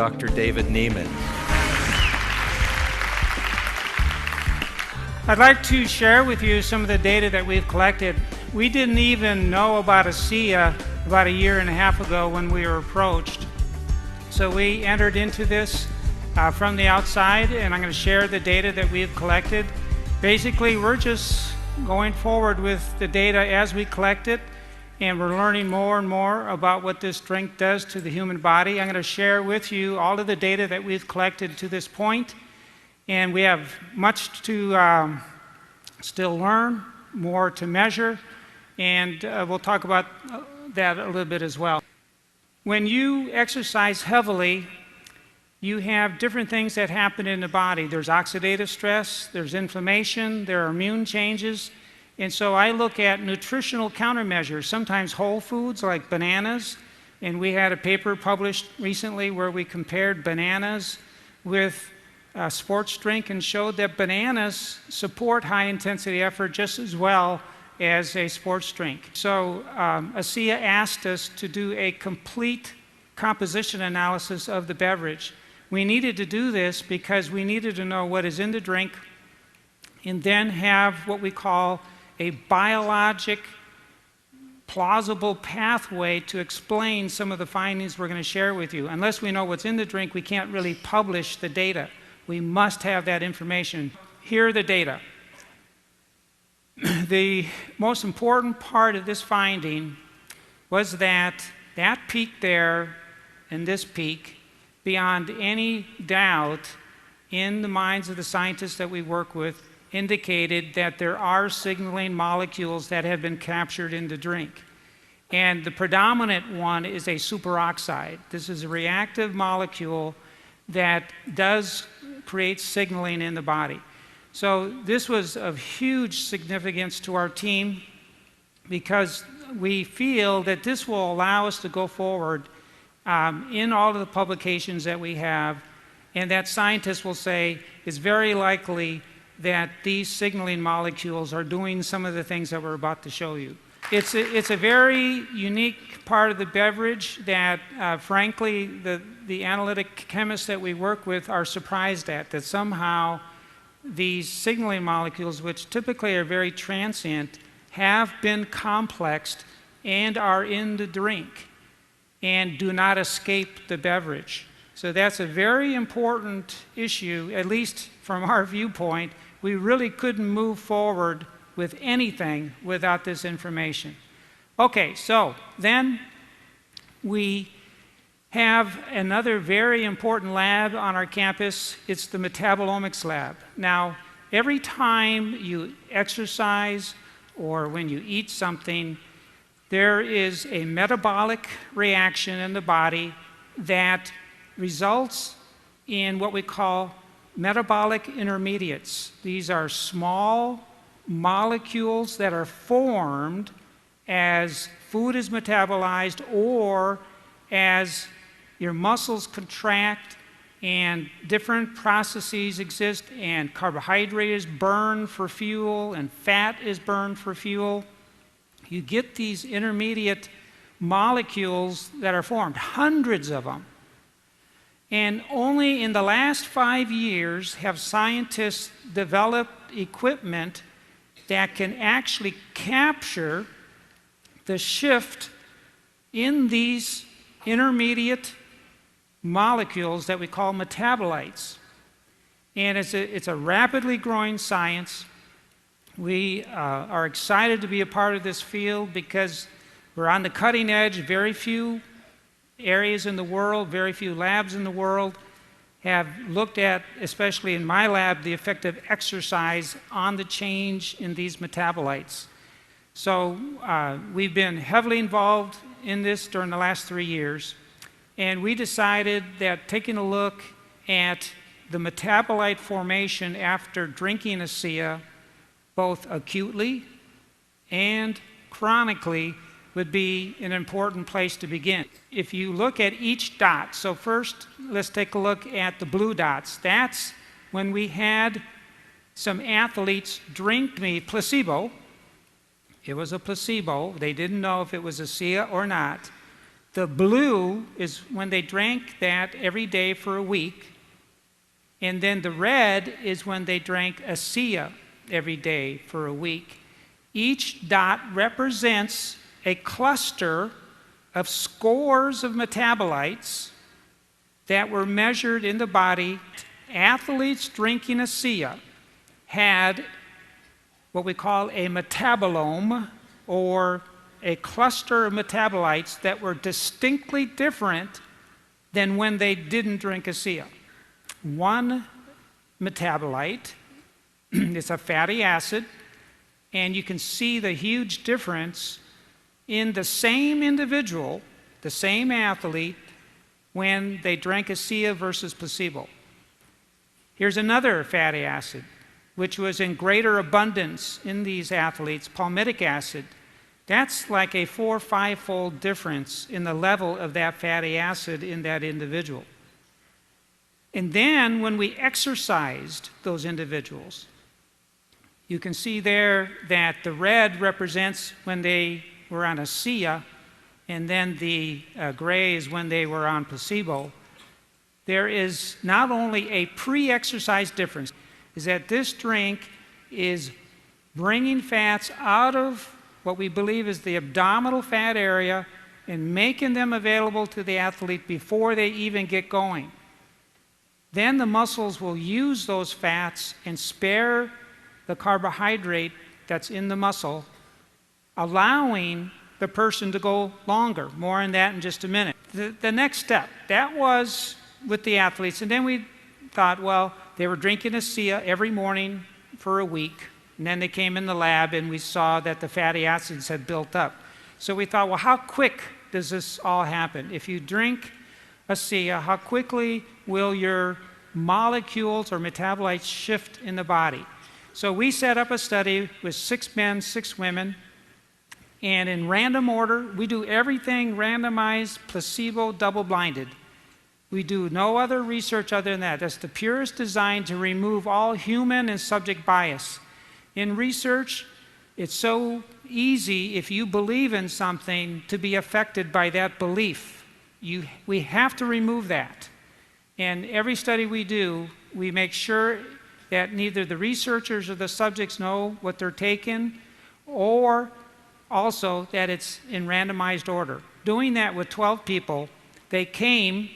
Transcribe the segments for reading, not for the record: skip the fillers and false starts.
Dr. David Nieman. I'd like to share with you some of the data that we've collected. We didn't even know about Asea about a year and a half ago when we were approached. So we entered into this from the outside, and I'm going to share the data that we've collected. Basically, we're just going forward with the data as we collect it, and we're learning more and more about what this drink does to the human body. I'm going to share with you all of the data that we've collected to this point, and we have much to still learn, more to measure, and we'll talk about that a little bit as well. When you exercise heavily, you have different things that happen in the body. There's oxidative stress, there's inflammation, there are immune changes. And so I look at nutritional countermeasures, sometimes whole foods like bananas. And we had a paper published recently where we compared bananas with a sports drink and showed that bananas support high intensity effort just as well as a sports drink. So Asea asked us to do a complete composition analysis of the beverage. We needed to do this because we needed to know what is in the drink and then have what we call a biologic, plausible pathway to explain some of the findings we're going to share with you. Unless we know what's in the drink, we can't really publish the data. We must have that information. Here are the data. The most important part of this finding was that peak there and this peak, beyond any doubt in the minds of the scientists that we work with, indicated that there are signaling molecules that have been captured in the drink. And the predominant one is a superoxide. This is a reactive molecule that does create signaling in the body. So this was of huge significance to our team because we feel that this will allow us to go forward in all of the publications that we have, and that scientists will say it's very likely that these signaling molecules are doing some of the things that we're about to show you. It's a very unique part of the beverage that, frankly, the analytic chemists that we work with are surprised at, that somehow these signaling molecules, which typically are very transient, have been complexed and are in the drink and do not escape the beverage. So that's a very important issue, at least from our viewpoint. We really couldn't move forward with anything without this information. Okay, so then we have another very important lab on our campus. It's the metabolomics lab. Now, every time you exercise or when you eat something, there is a metabolic reaction in the body that results in what we call metabolic intermediates. These are small molecules that are formed as food is metabolized or as your muscles contract and different processes exist and carbohydrate is burned for fuel and fat is burned for fuel. You get these intermediate molecules that are formed, hundreds of them. And only in the last 5 years have scientists developed equipment that can actually capture the shift in these intermediate molecules that we call metabolites. And it's a rapidly growing science. We are excited to be a part of this field because we're on the cutting edge. Very few areas in the world, very few labs in the world have looked at, especially in my lab, the effect of exercise on the change in these metabolites. So we've been heavily involved in this during the last 3 years, and we decided that taking a look at the metabolite formation after drinking Asea, both acutely and chronically, would be an important place to begin. If you look at each dot, so first let's take a look at the blue dots. That's when we had some athletes drink placebo. It was a placebo. They didn't know if it was Asea or not. The blue is when they drank that every day for a week. And then the red is when they drank Asea every day for a week. Each dot represents a cluster of scores of metabolites that were measured in the body. Athletes drinking Asea had what we call a metabolome, or a cluster of metabolites that were distinctly different than when they didn't drink Asea. One metabolite is a fatty acid, and you can see the huge difference in the same individual, the same athlete, when they drank Asea versus placebo. Here's another fatty acid, which was in greater abundance in these athletes, palmitic acid. That's like a 4- or 5-fold difference in the level of that fatty acid in that individual. And then when we exercised those individuals, you can see there that the red represents when they were on Asea, and then the gray is when they were on placebo. There is not only a pre-exercise difference, is that this drink is bringing fats out of what we believe is the abdominal fat area and making them available to the athlete before they even get going. Then the muscles will use those fats and spare the carbohydrate that's in the muscle, allowing the person to go longer. More on that in just a minute. The next step, that was with the athletes. And then we thought, well, they were drinking Asea every morning for a week. And then they came in the lab and we saw that the fatty acids had built up. So we thought, well, how quick does this all happen? If you drink Asea, how quickly will your molecules or metabolites shift in the body? So we set up a study with 6 men, 6 women, and in random order, we do everything randomized, placebo, double-blinded. We do no other research other than that. That's the purest design to remove all human and subject bias. In research, it's so easy, if you believe in something, to be affected by that belief. We have to remove that. And every study we do, we make sure that neither the researchers or the subjects know what they're taking, or also that it's in randomized order. Doing that with 12 people, they came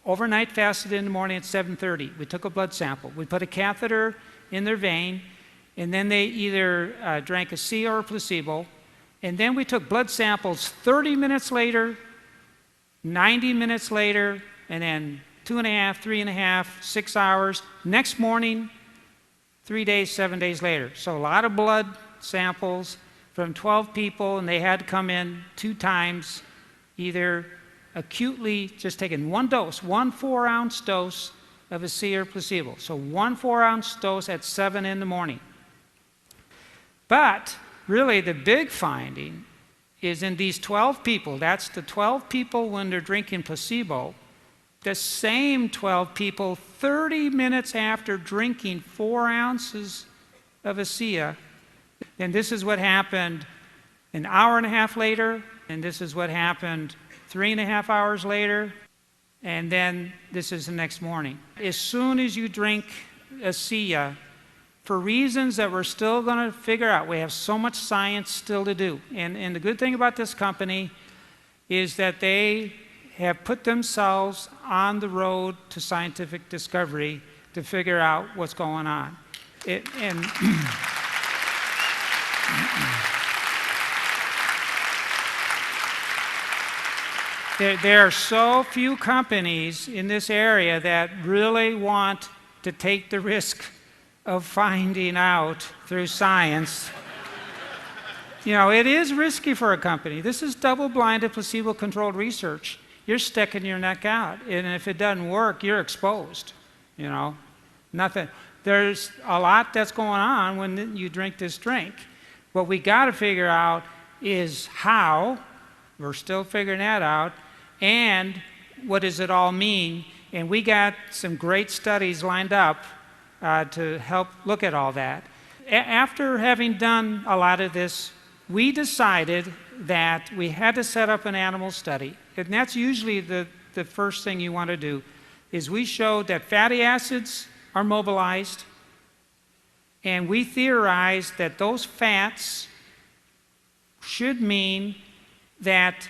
overnight, fasted in the morning at 7:30. We took a blood sample. We put a catheter in their vein, and then they either drank Asea or placebo. And then we took blood samples 30 minutes later, 90 minutes later, and then 2.5, 3.5, 6 hours. Next morning, 3 days, 7 days later. So a lot of blood samples from 12 people, and they had to come in 2 times, either acutely just taking 1 dose, 1 4-ounce dose of Asea or placebo. So 1 4-ounce dose at 7 in the morning. But really the big finding is in these 12 people, that's the 12 people when they're drinking placebo, the same 12 people 30 minutes after drinking 4 ounces of Asea, and this is what happened an hour and a half later, and this is what happened 3.5 hours later, and then this is the next morning. As soon as you drink Asea, for reasons that we're still going to figure out, we have so much science still to do. And the good thing about this company is that they have put themselves on the road to scientific discovery to figure out what's going on. There are so few companies in this area that really want to take the risk of finding out through science. You know, it is risky for a company. This is double-blinded, placebo-controlled research. You're sticking your neck out, and if it doesn't work, you're exposed. You know, nothing. There's a lot that's going on when you drink this drink. What we got to figure out is how. We're still figuring that out. And what does it all mean? And we got some great studies lined up to help look at all that. After having done a lot of this, we decided that we had to set up an animal study, and that's usually the first thing you want to do, is we showed that fatty acids are mobilized, and we theorized that those fats should mean that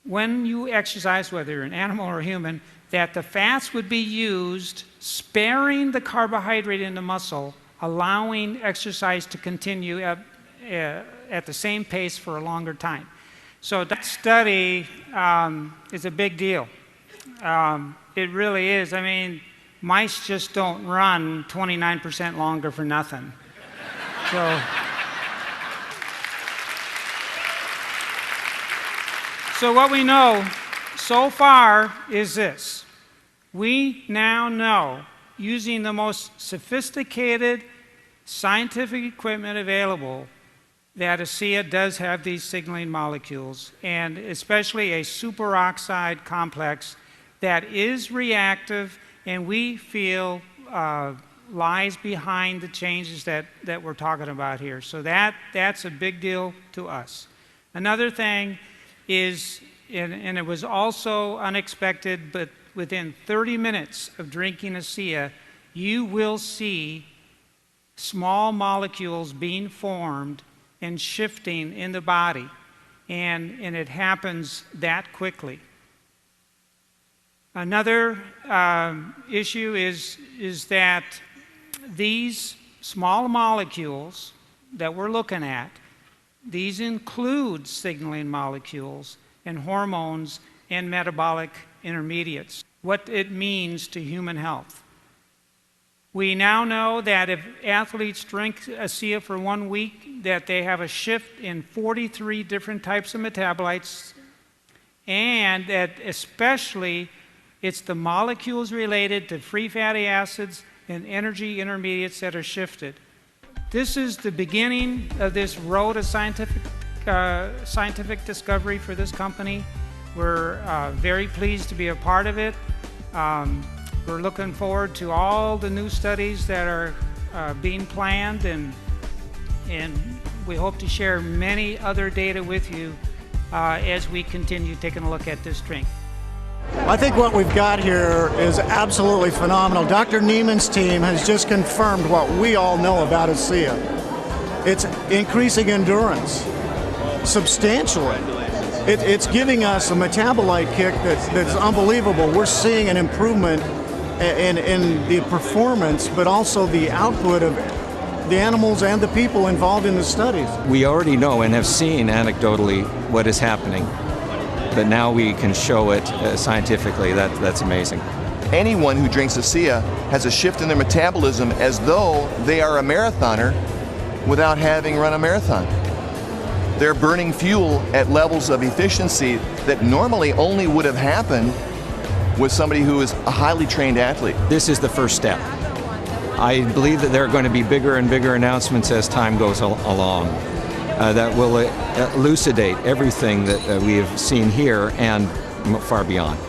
when you exercise, whether you're an animal or a human, that the fats would be used sparing the carbohydrate in the muscle, allowing exercise to continue at the same pace for a longer time. So that study is a big deal. It really is. I mean, mice just don't run 29% longer for nothing. So what we know so far is this. We now know, using the most sophisticated scientific equipment available, that Asea does have these signaling molecules, and especially a superoxide complex that is reactive, and we feel lies behind the changes that we're talking about here. So that's a big deal to us. Another thing is, and it was also unexpected, but within 30 minutes of drinking Asea, you will see small molecules being formed and shifting in the body, and it happens that quickly. Another issue is that these small molecules that we're looking at, these include signaling molecules and hormones and metabolic intermediates, what it means to human health. We now know that if athletes drink Asea for 1 week, that they have a shift in 43 different types of metabolites, and that especially it's the molecules related to free fatty acids and energy intermediates that are shifted. This is the beginning of this road of scientific discovery for this company. We're very pleased to be a part of it. We're looking forward to all the new studies that are being planned, and we hope to share many other data with you as we continue taking a look at this drink. I think what we've got here is absolutely phenomenal. Dr. Nieman's team has just confirmed what we all know about Asea. It's increasing endurance substantially. It's giving us a metabolite kick that's unbelievable. We're seeing an improvement in the performance, but also the output of the animals and the people involved in the studies. We already know and have seen anecdotally what is happening, but now we can show it scientifically. That's amazing. Anyone who drinks Asea has a shift in their metabolism as though they are a marathoner without having run a marathon. They're burning fuel at levels of efficiency that normally only would have happened with somebody who is a highly trained athlete. This is the first step. I believe that there are going to be bigger and bigger announcements as time goes along that will elucidate everything that we have seen here and far beyond.